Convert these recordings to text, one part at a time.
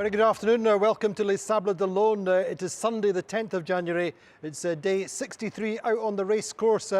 Very good afternoon. Welcome to Les Sables d'Olonne. It is Sunday, the 10th of January. It's day 63 out on the race course.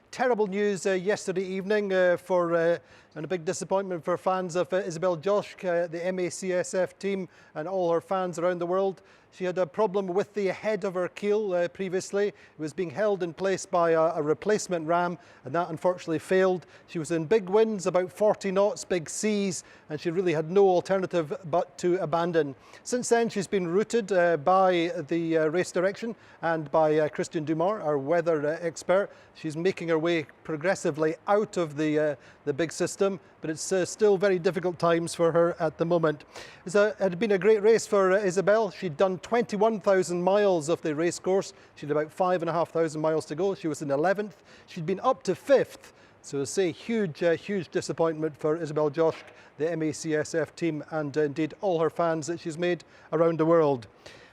Terrible news yesterday evening and a big disappointment for fans of Isabelle Joschke, the MACSF team, and all her fans around the world. She had a problem with the head of her keel previously. It was being held in place by a replacement ram, and that unfortunately failed. She was in big winds, about 40 knots, big seas, and she really had no alternative but to abandon. Since then, she's been routed by the race direction and by Christian Dumars, our weather expert. She's making her way progressively out of the big system, but it's still very difficult times for her at the moment. It had been a great race for Isabelle. She'd done 21,000 miles of the race course. She had about 5,500 miles to go. She was in 11th. She'd been up to 5th. So I say huge disappointment for Isabelle Joschke, the MACSF team, and indeed all her fans that she's made around the world.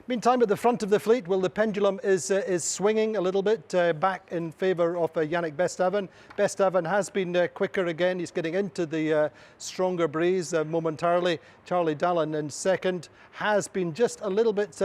Meantime, at the front of the fleet, well, the pendulum is swinging a little bit back in favour of Yannick Bestaven. Bestaven has been quicker again. He's getting into the stronger breeze momentarily. Charlie Dallin in second has been just a little bit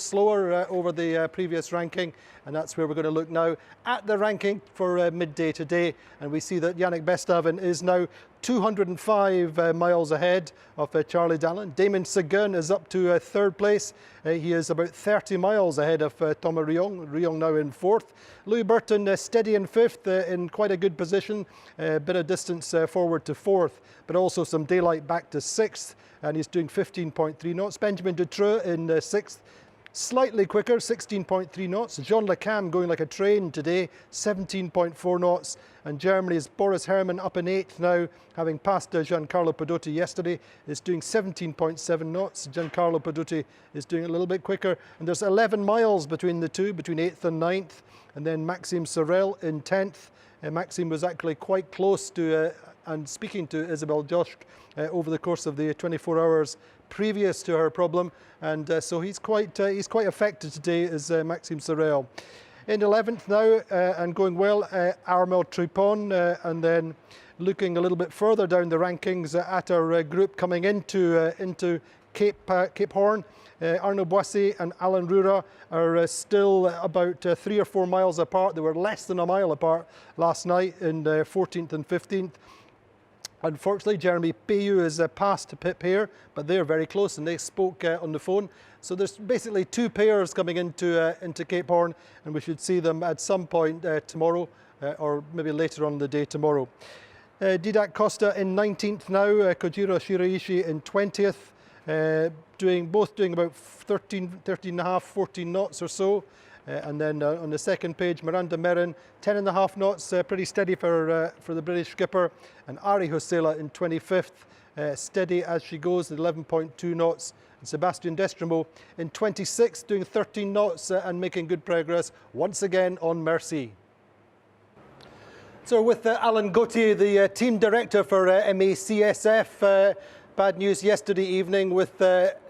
slower over the previous ranking, and that's where we're going to look now at the ranking for midday today. And we see that Yannick Bestaven is now 205 miles ahead of Charlie Dallin. Damon Seguin is up to third place. He is about 30 miles ahead of Thomas Riong. Riong now in fourth. Louis Burton steady in fifth, in quite a good position. A bit of distance forward to fourth, but also some daylight back to sixth, and he's doing 15.3 knots. Benjamin Dutroux in sixth, slightly quicker, 16.3 knots. Jean Le Cam going like a train today, 17.4 knots. And Germany's Boris Herrmann up in 8th now, having passed Giancarlo Pedotti yesterday, is doing 17.7 knots. Giancarlo Pedotti is doing a little bit quicker. And there's 11 miles between the two, between 8th and 9th. And then Maxime Sorel in 10th. Maxime was actually quite close to and speaking to Isabelle Joschke over the course of the 24 hours previous to her problem, and so he's quite affected today, is Maxime Sorel. In 11th now and going well, Armel Tripon, and then looking a little bit further down the rankings at our group coming into Cape Horn. Arnaud Boissy and Alain Roura are still about 3 or 4 miles apart. They were less than a mile apart last night in 14th and 15th. Unfortunately, Jeremy Payu is past Pip Hare, but they're very close, and they spoke on the phone. So there's basically 2 pairs coming into Cape Horn, and we should see them at some point tomorrow, or maybe later on in the day tomorrow. Didac Costa in 19th now, Kojiro Shiraishi in 20th, both doing about 13 and a half, 14 knots or so. And then on the second page, Miranda Merrin, 10.5 knots, pretty steady for the British skipper. And Ari Hosela in 25th, steady as she goes at 11.2 knots. And Sebastian Destremo in 26th, doing 13 knots and making good progress once again on Merci. So with Alan Gauthier, the team director for MACSF, bad news yesterday evening with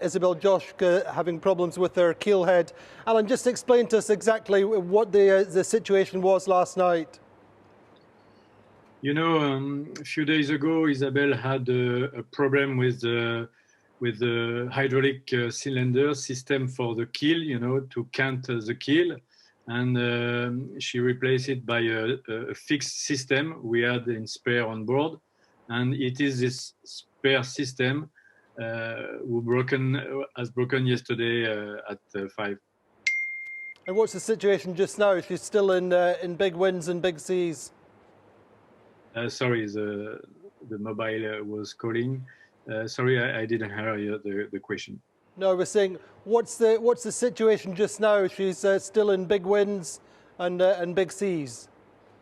Isabelle Joschke having problems with her keel head. Alan, just explain to us exactly what the situation was last night. You know, a few days ago, Isabelle had a problem with the hydraulic cylinder system for the keel, you know, to cant the keel. And she replaced it by a fixed system we had in spare on board. And it is this spare system has broken yesterday at 5. And what's the situation just now? She's still in big winds and big seas. Sorry, the mobile was calling. Sorry, I didn't hear the question. No, we're saying what's the situation just now? She's still in big winds and big seas.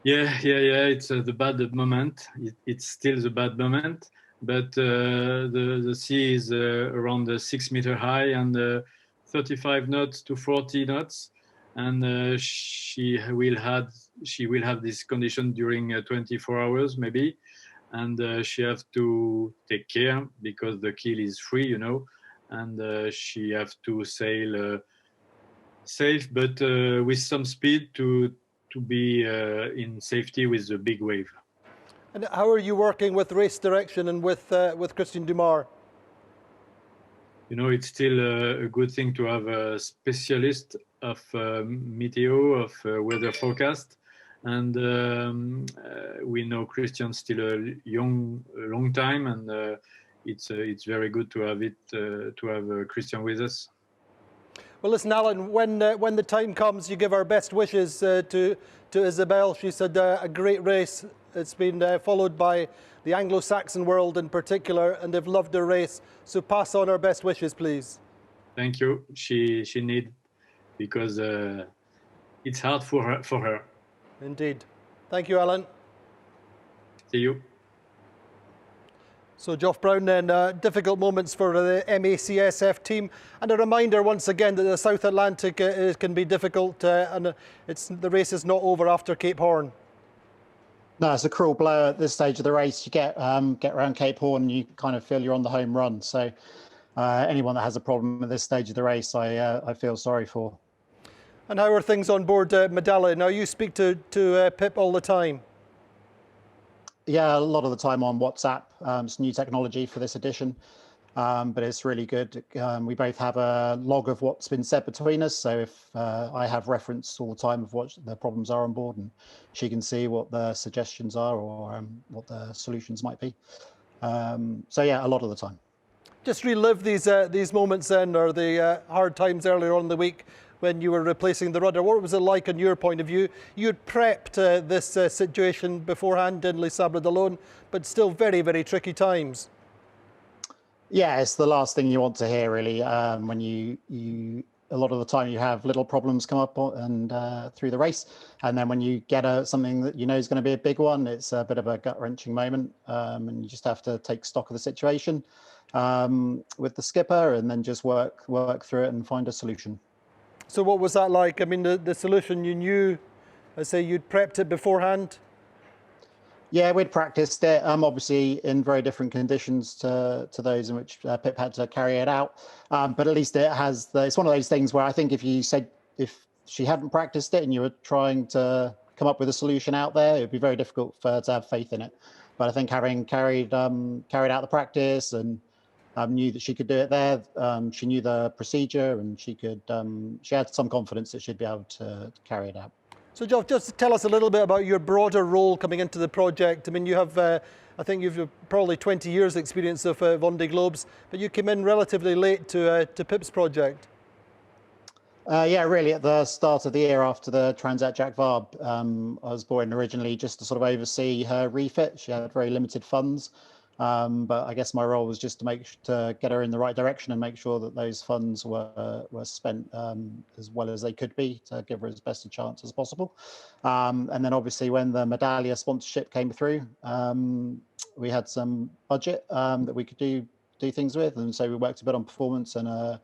Yeah. It's the bad moment. It's still the bad moment, but the sea is around 6 meters high and 35 knots to 40 knots, and she will have this condition during 24 hours maybe, and she have to take care because the keel is free, you know, and she have to sail safe but with some speed to be in safety with the big wave. And how are you working with race direction and with Christian Dumars? you know, it's still a good thing to have a specialist of meteo, of weather forecast. And we know Christian's still a long time, and it's very good to have Christian with us. Well, listen, Alan, when the time comes, you give our best wishes to Isabelle. She's had a great race. It's been followed by the Anglo-Saxon world in particular, and they've loved her race. So pass on our best wishes, please. Thank you. She need, because it's hard for her. Indeed. Thank you, Alan. See you. So Joff Brown then, difficult moments for the MACSF team. And a reminder once again that the South Atlantic can be difficult and the race is not over after Cape Horn. No, it's a cruel blow at this stage of the race. You get around Cape Horn, you kind of feel you're on the home run. So anyone that has a problem at this stage of the race, I feel sorry for. And how are things on board Medallia? Now you speak to Pip all the time. Yeah, a lot of the time on WhatsApp. It's new technology for this edition, but it's really good. We both have a log of what's been said between us. So if I have reference all the time of what the problems are on board, and she can see what the suggestions are or what the solutions might be. So yeah, a lot of the time. Just relive these moments then, or the hard times earlier on in the week when you were replacing the rudder. What was it like on your point of view? You had prepped this situation beforehand in Les Sables d'Olonne, but still very, very tricky times. Yeah, it's the last thing you want to hear, really. When you a lot of the time you have little problems come up and through the race, and then when you get something that you know is going to be a big one, it's a bit of a gut-wrenching moment, and you just have to take stock of the situation with the skipper, and then just work through it and find a solution. So what was that like? I mean, the solution you knew, I say you'd prepped it beforehand? Yeah, we'd practiced it, obviously in very different conditions to those in which Pip had to carry it out. But at least it's one of those things where I think if she hadn't practiced it and you were trying to come up with a solution out there, it'd be very difficult for her to have faith in it. But I think having carried out the practice and knew that she could do it there, she knew the procedure, and she had some confidence that she'd be able to carry it out. So Joff, just tell us a little bit about your broader role coming into the project. I mean, you have, I think you've probably 20 years experience of Vendée Globes, but you came in relatively late to Pip's project. Yeah, really at the start of the year after the Transat Jacques Vabre. I was brought in originally just to sort of oversee her refit. She had very limited funds. But I guess my role was just to get her in the right direction and make sure that those funds were spent as well as they could be, to give her as best a chance as possible. And then obviously when the Medallia sponsorship came through, we had some budget that we could do things with, and so we worked a bit on performance and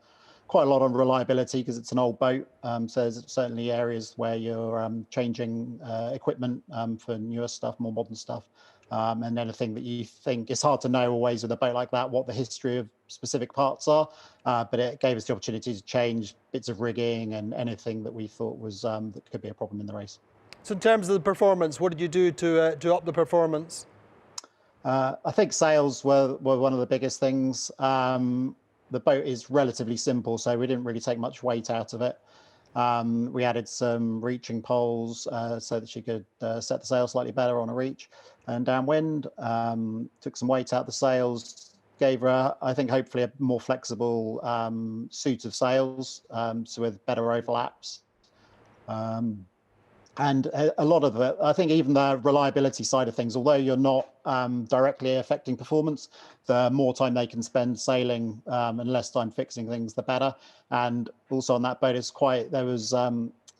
quite a lot on reliability, because it's an old boat. So there's certainly areas where you're changing equipment for newer stuff, more modern stuff. And anything that you think, it's hard to know always with a boat like that what the history of specific parts are, but it gave us the opportunity to change bits of rigging and anything that we thought was that could be a problem in the race. So in terms of the performance, what did you do to up the performance? I think sails were one of the biggest things. The boat is relatively simple, so we didn't really take much weight out of it. We added some reaching poles so that she could set the sail slightly better on a reach and downwind. Took some weight out the sails, gave her, I think, hopefully a more flexible suit of sails, so with better overlaps. And a lot of it, I think even the reliability side of things, although you're not directly affecting performance, the more time they can spend sailing and less time fixing things, the better. And also on that boat, it's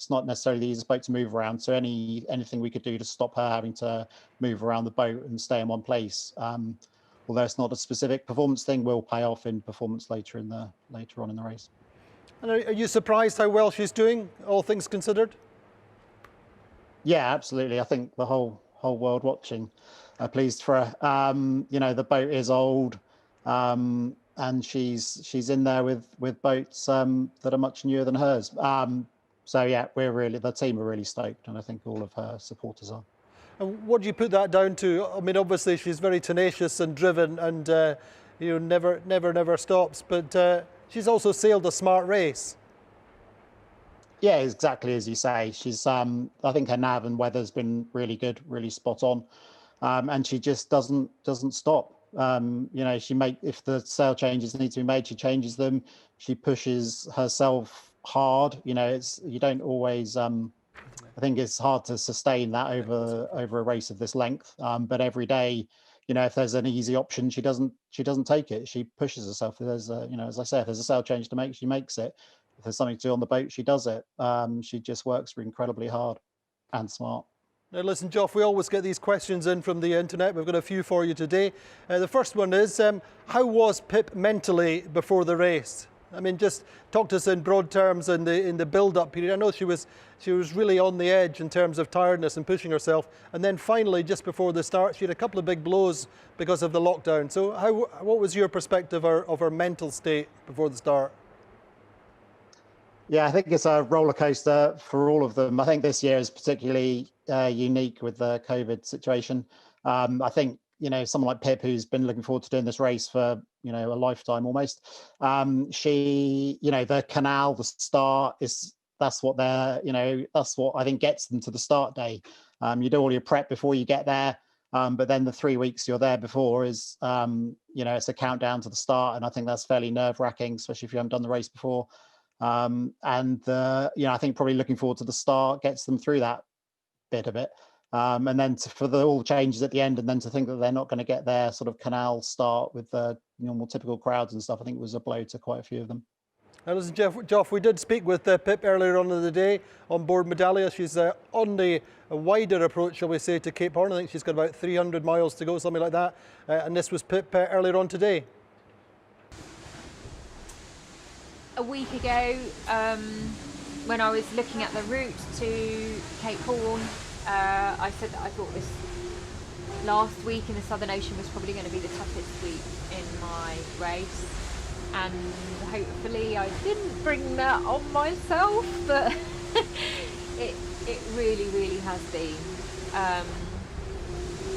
not necessarily the easiest boat to move around. So anything we could do to stop her having to move around the boat and stay in one place, although it's not a specific performance thing, will pay off in performance later on in the race. And are you surprised how well she's doing, all things considered? Yeah, absolutely. I think the whole world watching are pleased for her. You know, the boat is old, and she's in there with boats that are much newer than hers. So yeah, the team are really stoked, and I think all of her supporters are. And what do you put that down to? I mean, obviously she's very tenacious and driven, and never stops. But she's also sailed a smart race. Yeah, exactly as you say. She's I think her nav and weather's been really good, really spot on, and she just doesn't stop. If the sail changes need to be made, she changes them. She pushes herself hard. You don't always. I think it's hard to sustain that over a race of this length. But every day, if there's an easy option, she doesn't take it. She pushes herself. If there's as I say, if there's a sail change to make, she makes it. If there's something to do on the boat, she does it. She just works incredibly hard and smart. Now listen, Joff, we always get these questions in from the internet. We've got a few for you today. The first one is, how was Pip mentally before the race? I mean, just talk to us in broad terms in the build-up period. I know she was really on the edge in terms of tiredness and pushing herself. And then finally, just before the start, she had a couple of big blows because of the lockdown. So what was your perspective of her mental state before the start? Yeah, I think it's a roller coaster for all of them. I think this year is particularly unique with the COVID situation. I think, someone like Pip, who's been looking forward to doing this race for, a lifetime almost. The canal, the start that's what I think gets them to the start day. You do all your prep before you get there. But then the 3 weeks you're there before is, it's a countdown to the start. And I think that's fairly nerve wracking, especially if you haven't done the race before. I think probably looking forward to the start gets them through that bit of it. And then for all the changes at the end, and then to think that they're not going to get their sort of canal start with the normal typical crowds and stuff, I think was a blow to quite a few of them. Now listen, Joff, we did speak with Pip earlier on in the day on board Medallia. She's on the wider approach, shall we say, to Cape Horn. I think she's got about 300 miles to go, something like that. And this was Pip earlier on today. A week ago, when I was looking at the route to Cape Horn, I said that I thought this last week in the Southern Ocean was probably going to be the toughest week in my race, and hopefully I didn't bring that on myself, but it really has been.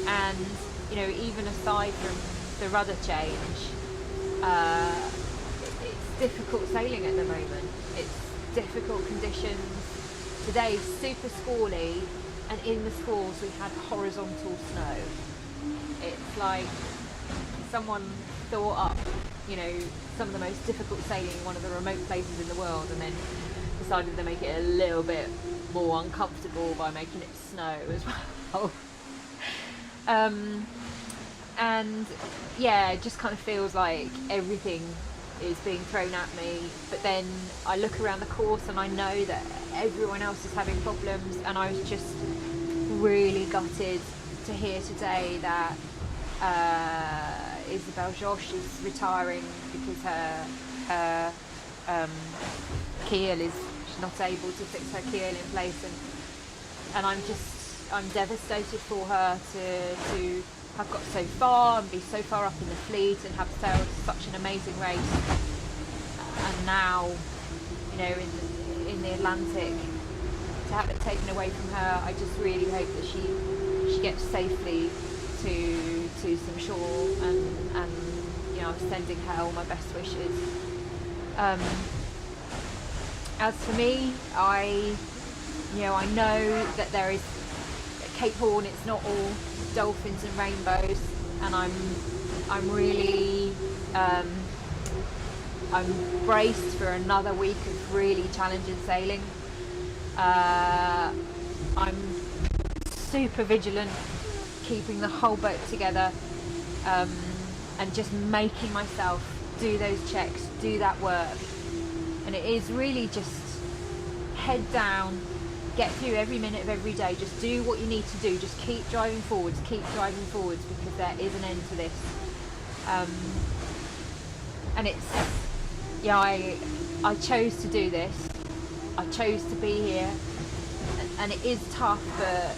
And even aside from the rudder change, it's difficult sailing at the moment. It's difficult conditions. Today's super squally, and in the squalls we had horizontal snow. It's like someone thought up, some of the most difficult sailing in one of the remote places in the world, and then decided to make it a little bit more uncomfortable by making it snow as well. And yeah, it just kind of feels like everything is being thrown at me, but then I look around the course and I know that everyone else is having problems, and I was just really gutted to hear today that Isabelle Joschke is retiring because her keel she's not able to fix her keel in place, and I'm devastated for her to have got so far and be so far up in the fleet and have sailed such an amazing race, and now in the Atlantic to have it taken away from her. I just really hope that she gets safely to some shore, and I'm sending her all my best wishes. As for me, I know that there is Cape Horn, it's not all dolphins and rainbows, and I'm really I'm braced for another week of really challenging sailing. I'm super vigilant, keeping the whole boat together, and just making myself do those checks, do that work. And it is really just head down, get through every minute of every day, just do what you need to do, just keep driving forwards, because there is an end to this. And it's, I chose to do this, I chose to be here, and it is tough, but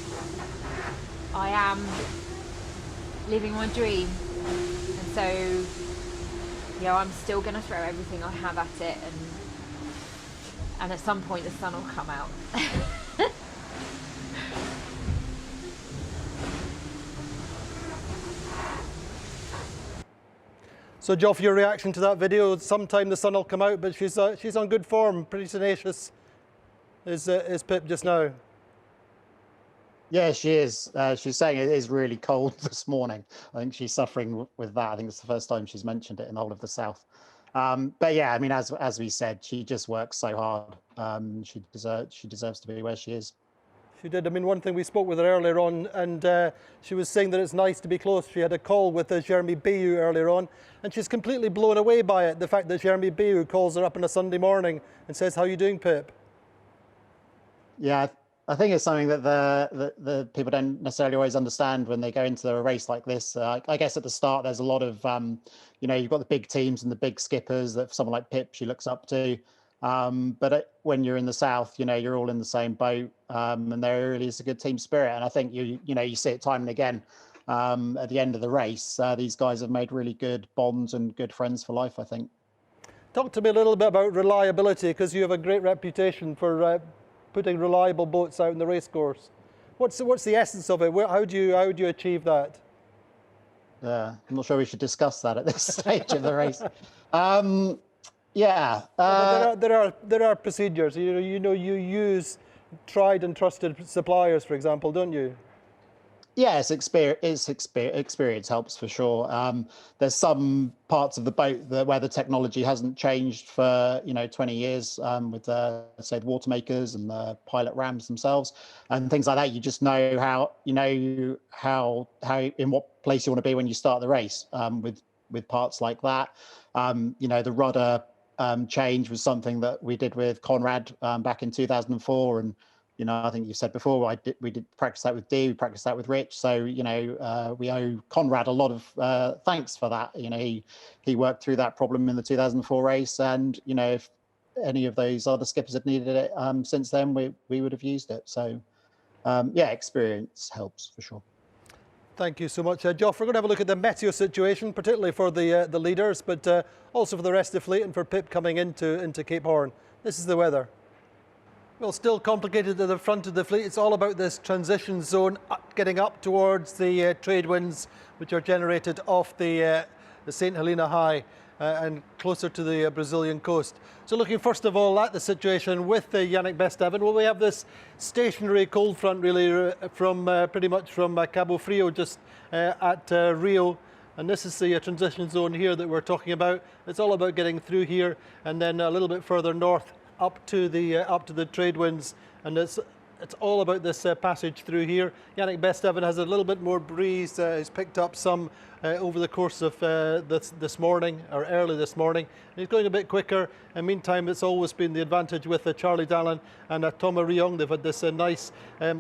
I am living my dream, and so I'm still going to throw everything I have at it, and at some point the sun will come out. So, Joff, your reaction to that video? Sometime the sun will come out, but she's on good form, pretty tenacious. Is Pip just now? Yeah, she is. She's saying it is really cold this morning. I think she's suffering with that. I think it's the first time she's mentioned it in the whole of the south. But yeah, I mean, as we said, she just works so hard. She deserves to be where she is. She did. I mean, one thing, we spoke with her earlier on, and she was saying that it's nice to be close. She had a call with Jeremy Bayou earlier on, and she's completely blown away by it. The fact that Jeremy Bayou calls her up on a Sunday morning and says, "How are you doing, Pip?" Yeah, I think it's something that the people don't necessarily always understand when they go into a race like this. I guess at the start, there's a lot of, you've got the big teams and the big skippers that someone like Pip, she looks up to. But when you're in the south, you're all in the same boat, and there really is a good team spirit. And I think you see it time and again. At the end of the race, these guys have made really good bonds and good friends for life, I think. Talk to me a little bit about reliability, because you have a great reputation for putting reliable boats out in the racecourse. What's the essence of it? How do you achieve that? I'm not sure we should discuss that at this stage of the race. Yeah. There are procedures. You use tried and trusted suppliers, for example, don't you? Yes, experience helps for sure. There's some parts of the boat where the technology hasn't changed for 20 years, with say the water makers and the pilot rams themselves and things like that. You just know how in what place you want to be when you start the race, with parts like that. The rudder change was something that we did with Conrad back in 2004, and I think you said before, we did practice that with Dee, we practiced that with Rich. So, we owe Conrad a lot of thanks for that. He worked through that problem in the 2004 race. And, if any of those other skippers had needed it since then, we would have used it. So, experience helps for sure. Thank you so much, Joff. We're going to have a look at the meteo situation, particularly for the leaders, but also for the rest of the fleet and for Pip coming into Cape Horn. This is the weather. Well, still complicated at the front of the fleet. It's all about this transition zone, getting up towards the trade winds, which are generated off the St. Helena High and closer to the Brazilian coast. So looking first of all at the situation with Yannick Besteven, well, we have this stationary cold front really from pretty much from Cabo Frio, just at Rio. And this is the transition zone here that we're talking about. It's all about getting through here and then a little bit further north up to the trade winds, and it's all about this passage through here. Yannick Besteven has a little bit more breeze. He's picked up some over the course of this morning, or early this morning. And he's going a bit quicker. And meantime, it's always been the advantage with Charlie Dallin and Thomas Riong. They've had this nice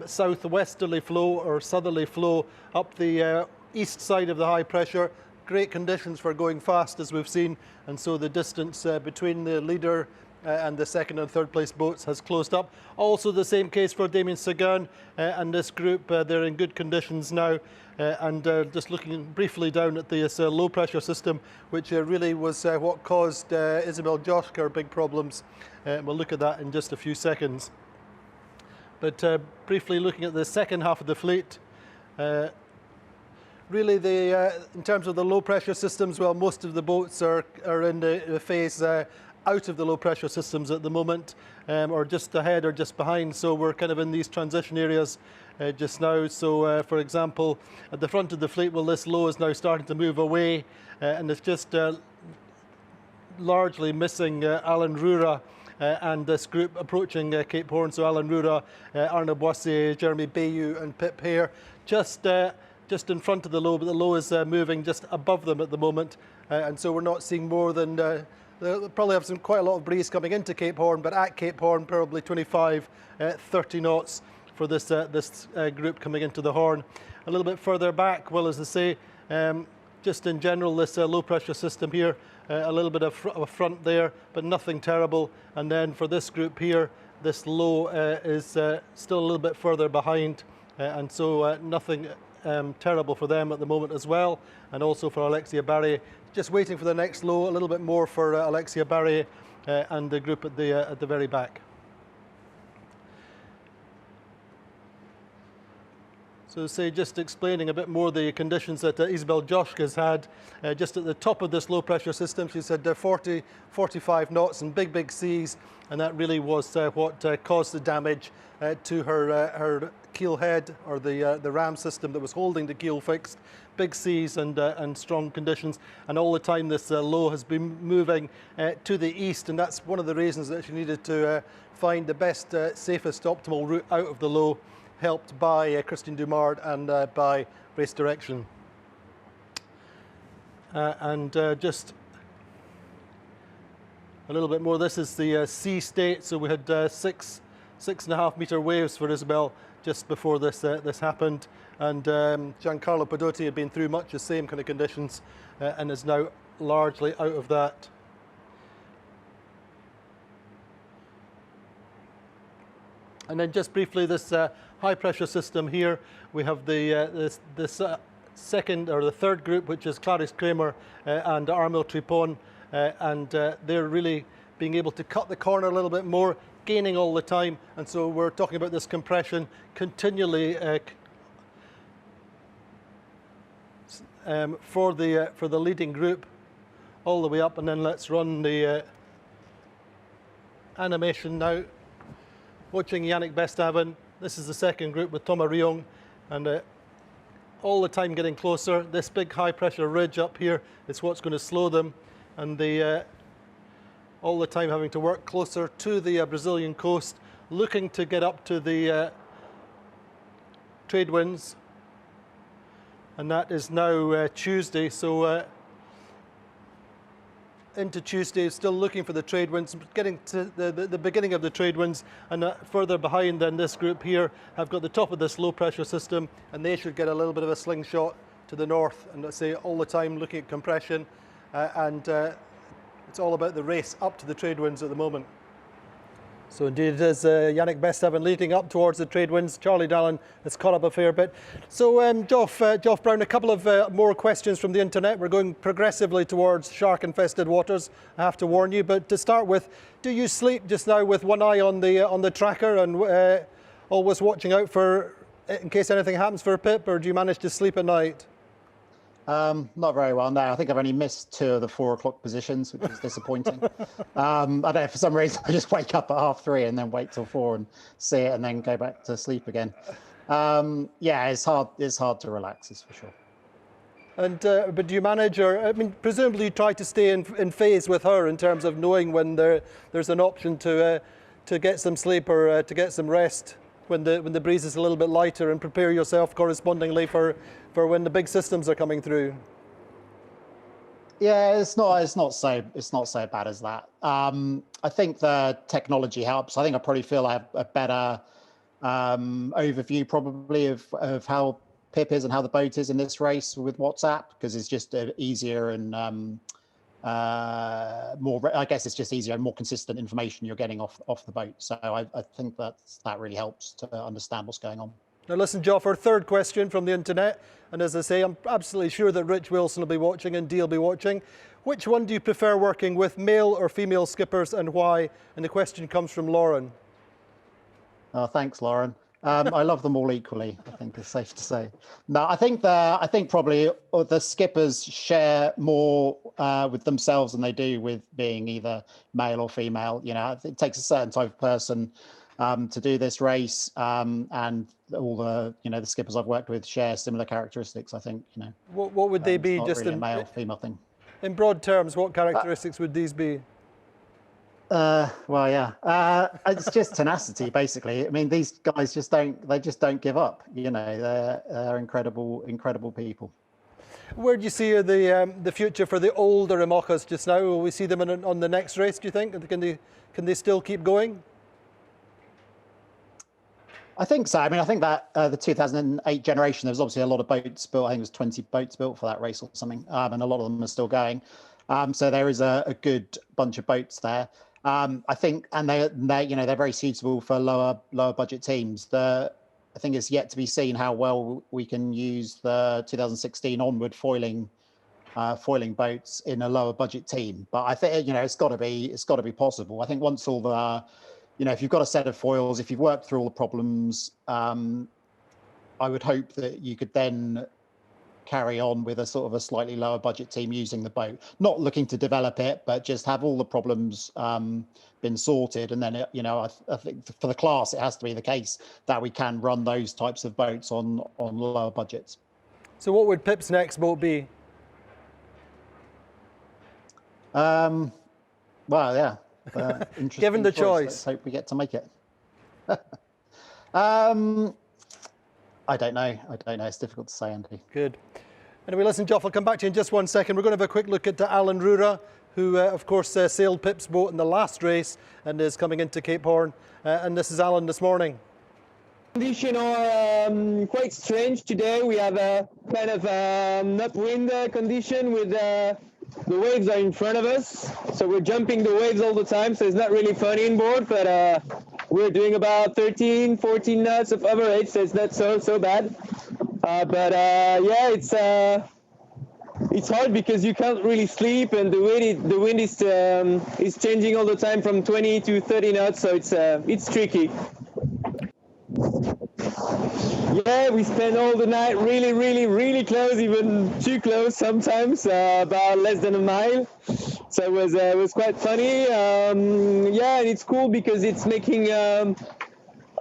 southwesterly flow or southerly flow up the east side of the high pressure. Great conditions for going fast, as we've seen, and so the distance between the leader and the second and third place boats has closed up. Also the same case for Damien Sagan and this group. They're in good conditions now, and just looking briefly down at this low pressure system, which really was what caused Isabelle Joschke her big problems. We'll look at that in just a few seconds. But briefly looking at the second half of the fleet, really in terms of the low pressure systems, well, most of the boats are in the phase out of the low pressure systems at the moment, or just ahead or just behind. So we're kind of in these transition areas just now. So for example, at the front of the fleet, well, this low is now starting to move away, and it's just largely missing Alan Roura and this group approaching Cape Horn. So Alan Roura, Arnaud Boissier, Jeremy Bayou and Pip Hare just in front of the low, but the low is moving just above them at the moment, and so we're not seeing more than they'll probably have quite a lot of breeze coming into Cape Horn, but at Cape Horn probably 25, 30 knots for this group coming into the Horn. A little bit further back, well, as I say, just in general, this low pressure system here, a little bit of a front there, but nothing terrible. And then for this group here, this low is still a little bit further behind, and so nothing terrible for them at the moment as well. And also for Alexia Barry, just waiting for the next low, a little bit more for Alexia Barry and the group at the very back. So say, just explaining a bit more the conditions that Isabelle Joschke has had, just at the top of this low pressure system. She said 40, 45 knots and big seas, and that really was what caused the damage to her keel head, or the ram system that was holding the keel fixed. Big seas and strong conditions, and all the time this low has been moving to the east, and that's one of the reasons that she needed to find the best, safest, optimal route out of the low, helped by Christian Dumard and by race direction. Just a little bit more. This is the sea state. So we had 6.5 meter waves for Isabelle just before this happened, and Giancarlo Pedotti had been through much the same kind of conditions and is now largely out of that. And then just briefly, this high pressure system here, we have the second or the third group, which is Clarisse Kramer and Armel Tripon, and they're really being able to cut the corner a little bit more, gaining all the time, and so we're talking about this compression continually for the leading group all the way up. And then let's run the animation now. Watching Yannick Besthaven. This is the second group with Thomas Riong, and all the time getting closer. This big high pressure ridge up here is what's going to slow them, and all the time having to work closer to the Brazilian coast, looking to get up to the trade winds, and that is now Tuesday. So into Tuesday, still looking for the trade winds, getting to the beginning of the trade winds, and further behind than this group here have got the top of this low pressure system, and they should get a little bit of a slingshot to the north. And let's say all the time looking at compression, and it's all about the race up to the trade winds at the moment. So indeed it is Yannick Besthaven leading up towards the trade winds. Charlie Dallin has caught up a fair bit. So Joff Brown, a couple of more questions from the internet. We're going progressively towards shark-infested waters, I have to warn you. But to start with, do you sleep just now with one eye on the tracker and always watching out for in case anything happens for Pip, or do you manage to sleep at night? Not very well, no. I think I've only missed 2 of the 4 o'clock positions, which is disappointing. I don't know, for some reason I just wake up at 3:30 and then wait till 4 and see it and then go back to sleep again. Yeah, it's hard to relax, that's for sure. And but do you manage, or I mean, presumably you try to stay in phase with her in terms of knowing when there's an option to get some sleep or to get some rest when the breeze is a little bit lighter, and prepare yourself correspondingly for when the big systems are coming through. Yeah, it's not so bad as that. I think the technology helps. I think I probably feel I have a better overview probably of how Pip is and how the boat is in this race with WhatsApp, because it's just easier and more. I guess it's just easier and more consistent information you're getting off the boat. So I think that really helps to understand what's going on. Now listen, Joff, our third question from the internet, and as I say, I'm absolutely sure that Rich Wilson will be watching and Dee will be watching. Which one do you prefer working with, male or female skippers, and why? And the question comes from Lauren. Oh, thanks, Lauren. I love them all equally, I think it's safe to say. No, I think probably the skippers share more with themselves than they do with being either male or female. You know, it takes a certain type of person to do this race, and all the the skippers I've worked with share similar characteristics. I think What would they be? Not Just really in a male female thing. In broad terms, what characteristics would these be? Well, yeah, it's just tenacity, basically. I mean, these guys just don't give up. They're incredible people. Where do you see the future for the older Imokas just now? Will we see them on the next race, do you think? Can they still keep going? I think so. I mean, I think that the 2008 generation, there was obviously a lot of boats built. I think it was 20 boats built for that race or something, and a lot of them are still going. So there is a good bunch of boats there. I think, and they're very suitable for lower budget teams. I think it's yet to be seen how well we can use the 2016 onward foiling boats in a lower budget team. But I think it's got to be possible. I think once all the if you've got a set of foils, if you've worked through all the problems, I would hope that you could then carry on with a sort of a slightly lower budget team using the boat, not looking to develop it, but just have all the problems been sorted. And then, I think for the class, it has to be the case that we can run those types of boats on lower budgets. So what would Pip's next boat be? Well, yeah. Given the choice. Let's hope we get to make it. I don't know. It's difficult to say, Andy. Good. Anyway, listen, Joff, I'll come back to you in just one second. We're going to have a quick look at Alan Roura, who, of course, sailed Pip's boat in the last race and is coming into Cape Horn. And this is Alan this morning. Conditions are quite strange today. We have a kind of upwind condition with the waves are in front of us. So we're jumping the waves all the time. So it's not really funny on board, but we're doing about 13, 14 knots of average. So it's not so bad. Yeah, it's hard because you can't really sleep, and the wind is changing all the time from 20 to 30 knots. So it's tricky. Yeah, we spend all the night really close, even too close sometimes, about less than a mile. So it was quite funny. Yeah, and it's cool because it's making,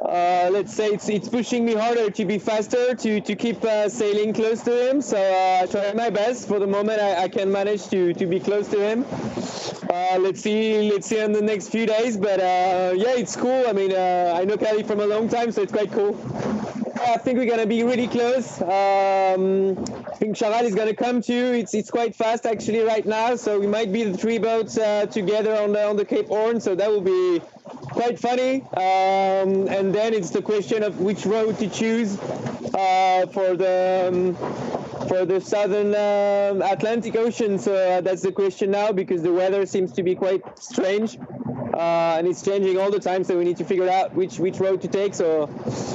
let's say, it's pushing me harder to be faster, to keep sailing close to him. So I try my best. For the moment, I can manage to be close to him. Let's see in the next few days. But yeah, it's cool. I mean, I know Kelly from a long time, so it's quite cool. I think we're going to be really close. I think Charal is going to come too. It's quite fast actually right now, so we might be the three boats together on the Cape Horn, so that will be quite funny. And then it's the question of which road to choose for the southern Atlantic Ocean. So that's the question now, because the weather seems to be quite strange. And it's changing all the time, so we need to figure out which road to take. So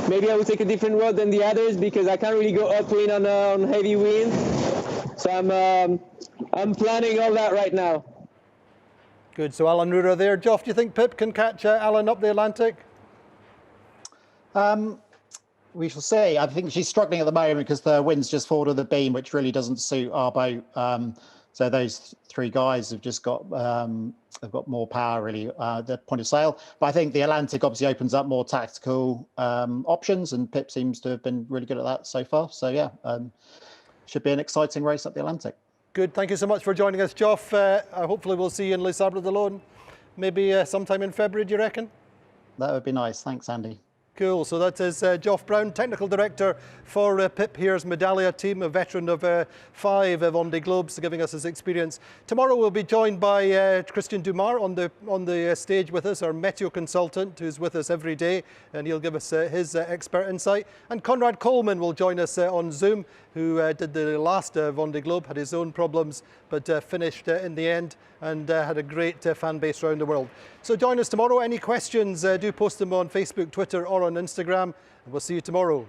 maybe I will take a different road than the others, because I can't really go upwind on heavy wind. So I'm planning all that right now. Good. So Alan Roura there. Joff, do you think Pip can catch Alan up the Atlantic? We shall see. I think she's struggling at the moment because the wind's just forward of the beam, which really doesn't suit our boat. So those three guys have just got more power really at the point of sail. But I think the Atlantic obviously opens up more tactical options, and Pip seems to have been really good at that so far. So yeah, should be an exciting race up the Atlantic. Good. Thank you so much for joining us, Joff. Hopefully we'll see you in Les Sables d'Olonne, maybe sometime in February, do you reckon? That would be nice. Thanks, Andy. Cool. So that is Joff Brown, Technical Director for Pip Hare's Medallia team, a veteran of 5 Vendée Globes, giving us his experience. Tomorrow we'll be joined by Christian Dumar on the stage with us, our meteo consultant, who's with us every day, and he'll give us his expert insight. And Conrad Coleman will join us on Zoom, who did the last Vendée Globe, had his own problems, but finished in the end, and had a great fan base around the world. So join us tomorrow. Any questions, do post them on Facebook, Twitter, or on Instagram. And we'll see you tomorrow.